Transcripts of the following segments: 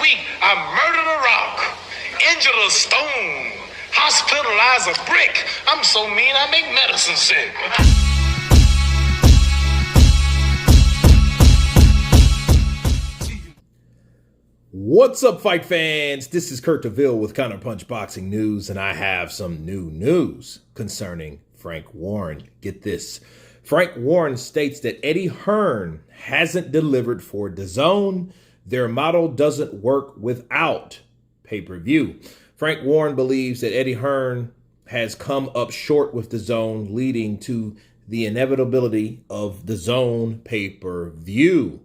week, I murdered a rock, injured a stone, hospitalized a brick. I'm so mean I make medicine sick. What's up, fight fans? This is Kurt DeVille with Counterpunched Boxing News, and I have some new news concerning Frank Warren. Get this. Frank Warren states that Eddie Hearn hasn't delivered for Dazn. Their model doesn't work without pay-per-view. Frank Warren believes that Eddie Hearn has come up short with Dazn, leading to the inevitability of Dazn pay-per-view.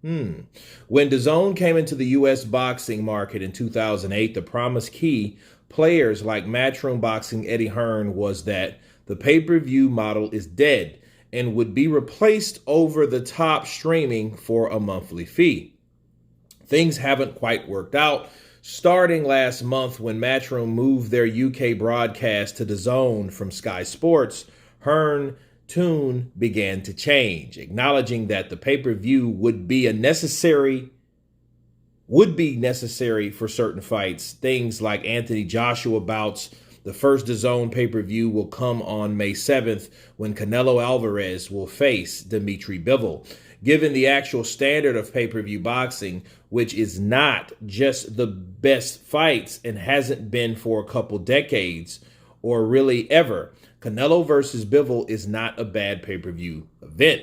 When Dazn came into the U.S. boxing market in 2008, the promise key players like Matchroom Boxing Eddie Hearn was that the pay-per-view model is dead and would be replaced over the top streaming for a monthly fee. Things haven't quite worked out. Starting last month when Matchroom moved their UK broadcast to Dazn from Sky Sports, Hearn tune began to change, acknowledging that the pay-per-view would be necessary for certain fights. Things like Anthony Joshua bouts. The first Dazn pay-per-view will come on May 7th when Canelo Alvarez will face Dimitri Bivol. Given the actual standard of pay-per-view boxing, which is not just the best fights and hasn't been for a couple decades or really ever, Canelo versus Bivol is not a bad pay-per-view event.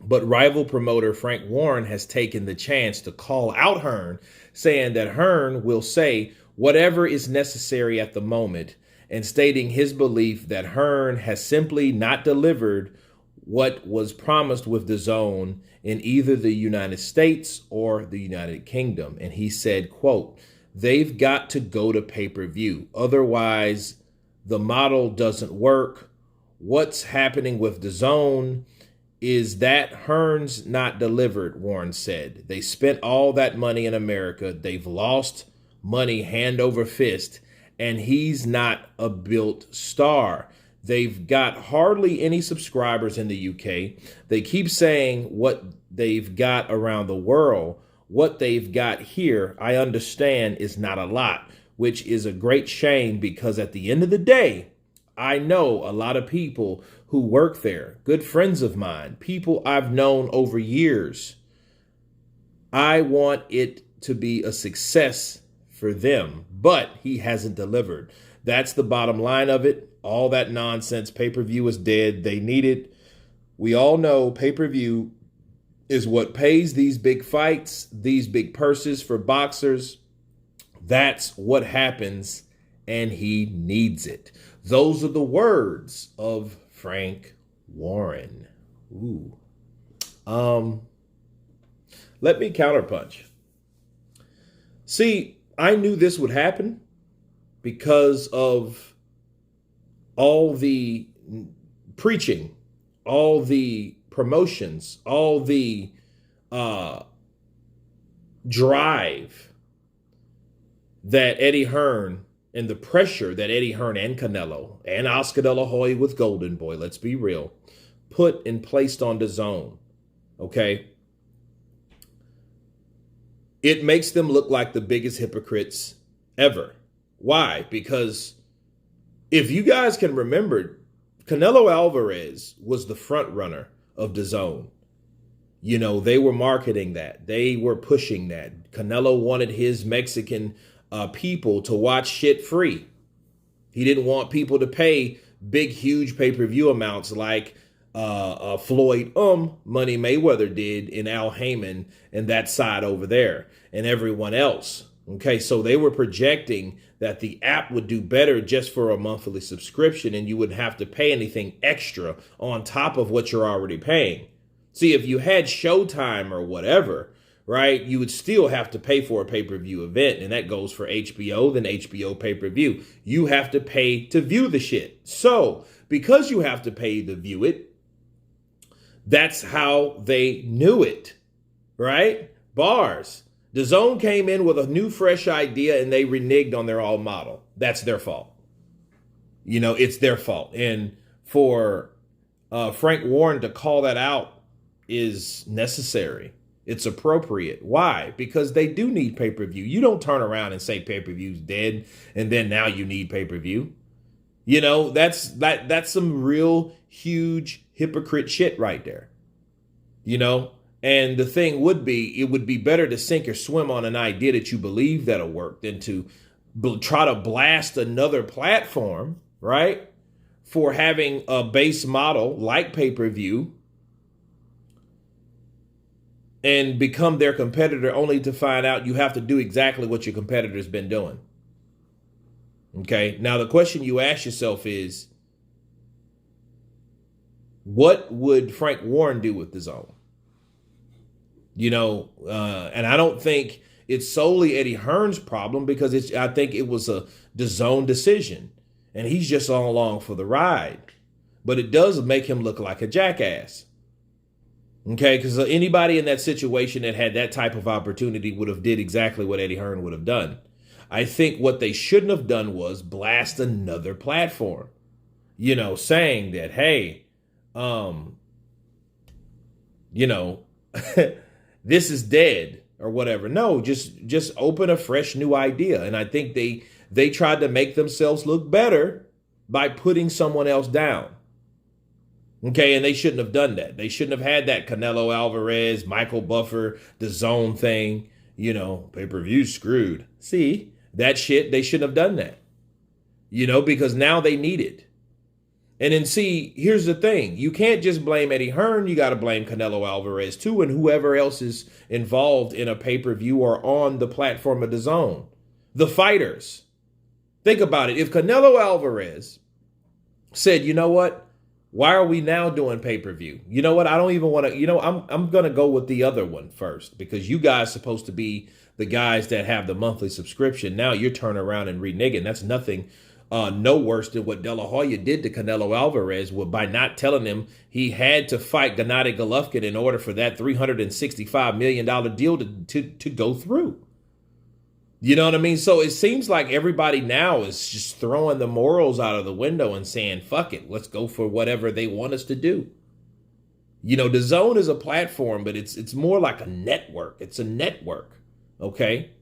But rival promoter Frank Warren has taken the chance to call out Hearn, saying that Hearn will say whatever is necessary at the moment, and stating his belief that Hearn has simply not delivered what was promised with Dazn in either the United States or the United Kingdom. And he said, quote, "They've got to go to pay-per-view. Otherwise, the model doesn't work. What's happening with Dazn is that Hearn's not delivered," Warren said. "They spent all that money in America. They've lost money hand over fist, and he's not a built star. They've got hardly any subscribers in the UK. They keep saying what they've got around the world. What they've got here, I understand, is not a lot, which is a great shame because at the end of the day, I know a lot of people who work there, good friends of mine, people I've known over years. I want it to be a success for them, but he hasn't delivered. That's the bottom line of it. All that nonsense, pay-per-view is dead. They need it. We all know pay-per-view is what pays these big fights, these big purses for boxers. That's what happens, and he needs it. Those are the words of Frank Warren. Ooh. Let me counterpunch. See, I knew this would happen because of all the preaching, all the promotions, all the drive that Eddie Hearn and the pressure that Eddie Hearn and Canelo and Oscar De La Hoya with Golden Boy, let's be real, put and placed on Dazn, okay? It makes them look like the biggest hypocrites ever. Why? Because if you guys can remember, Canelo Alvarez was the front runner of Dazn. You know, they were marketing that. They were pushing that. Canelo wanted his Mexican people to watch shit free. He didn't want people to pay big, huge pay-per-view amounts like Floyd Money Mayweather did in Al Heyman and that side over there and everyone else. Okay, so they were projecting that the app would do better just for a monthly subscription and you wouldn't have to pay anything extra on top of what you're already paying. See, if you had Showtime or whatever, right, you would still have to pay for a pay-per-view event, and that goes for HBO, then HBO pay-per-view. You have to pay to view the shit. So, because you have to pay to view it, that's how they knew it, right? Bars. Dazn came in with a new, fresh idea, and they reneged on their old model. That's their fault. You know, it's their fault. And for Frank Warren to call that out is necessary. It's appropriate. Why? Because they do need pay-per-view. You don't turn around and say pay-per-view's dead and then now you need pay-per-view. You know, that's some real huge hypocrite shit right there. You know, and the thing would be, it would be better to sink or swim on an idea that you believe that'll work than to try to blast another platform, right? For having a base model like pay-per-view and become their competitor only to find out you have to do exactly what your competitor's been doing. Okay. Now, the question you ask yourself is, what would Frank Warren do with Dazn? You know, and I don't think it's solely Eddie Hearn's problem, because I think it was a Dazn decision and he's just all along for the ride. But it does make him look like a jackass. Okay, because anybody in that situation that had that type of opportunity would have did exactly what Eddie Hearn would have done. I think what they shouldn't have done was blast another platform, you know, saying that, hey, you know, this is dead or whatever. No, just open a fresh new idea. And I think they tried to make themselves look better by putting someone else down. Okay, and they shouldn't have done that. They shouldn't have had that Canelo Alvarez, Michael Buffer, Dazn thing, you know, pay-per-view screwed. See, that shit, they shouldn't have done that, you know, because now they need it. And then see, here's the thing. You can't just blame Eddie Hearn. You got to blame Canelo Alvarez too, and whoever else is involved in a pay-per-view or on the platform of Dazn. The fighters. Think about it. If Canelo Alvarez said, you know what? Why are we now doing pay-per-view? You know what? I don't even want to, you know, I'm going to go with the other one first, because you guys supposed to be the guys that have the monthly subscription. Now you're turning around and reneging. That's nothing no worse than what De La Hoya did to Canelo Alvarez by not telling him he had to fight Gennady Golovkin in order for that $365 million deal to go through. You know what I mean? So it seems like everybody now is just throwing the morals out of the window and saying, fuck it, let's go for whatever they want us to do. You know, Dazn is a platform, but it's more like a network. It's a network, okay?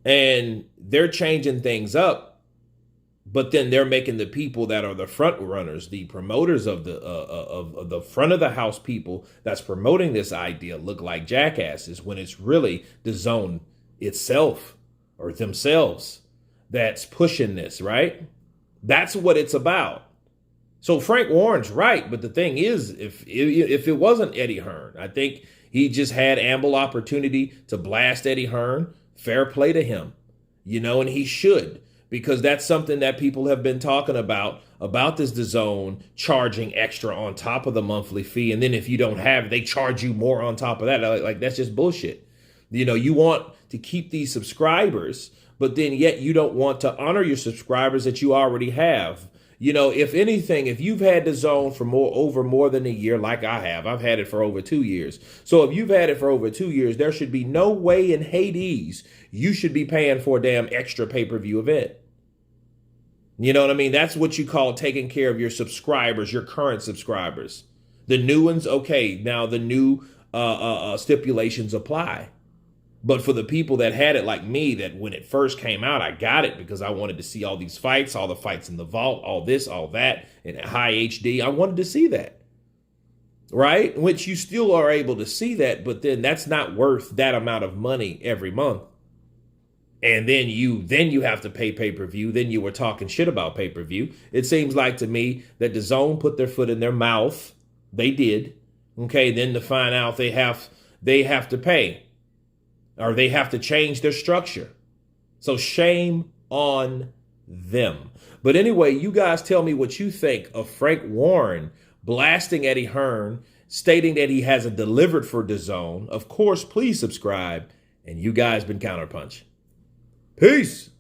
And they're changing things up, but then they're making the people that are the front runners, the promoters of the front of the house people that's promoting this idea look like jackasses, when it's really Dazn itself or themselves that's pushing this, right? That's what it's about. So Frank Warren's right, but the thing is, if it wasn't Eddie Hearn, I think he just had ample opportunity to blast Eddie Hearn. Fair play to him, you know, and he should, because that's something that people have been talking about this Dazn charging extra on top of the monthly fee, and then if you don't have it, they charge you more on top of that. Like that's just bullshit. You know, you want to keep these subscribers, but then yet you don't want to honor your subscribers that you already have. You know, if anything, if you've had Dazn for more than a year, like I have, I've had it for over 2 years. So if you've had it for over 2 years, there should be no way in Hades you should be paying for a damn extra pay-per-view event. You know what I mean? That's what you call taking care of your subscribers, your current subscribers. The new ones, okay, now the new stipulations apply. But for the people that had it like me, that when it first came out, I got it because I wanted to see all these fights, all the fights in the vault, all this, all that, in high HD. I wanted to see that, right? Which you still are able to see that, but then that's not worth that amount of money every month. And then you have to pay pay-per-view. Then you were talking shit about pay-per-view. It seems like to me that Dazn put their foot in their mouth. They did. Okay, then to find out they have to pay. Or they have to change their structure. So shame on them. But anyway, you guys tell me what you think of Frank Warren blasting Eddie Hearn, stating that he hasn't delivered for Dazn. Of course, please subscribe. And you guys been Counterpunch. Peace.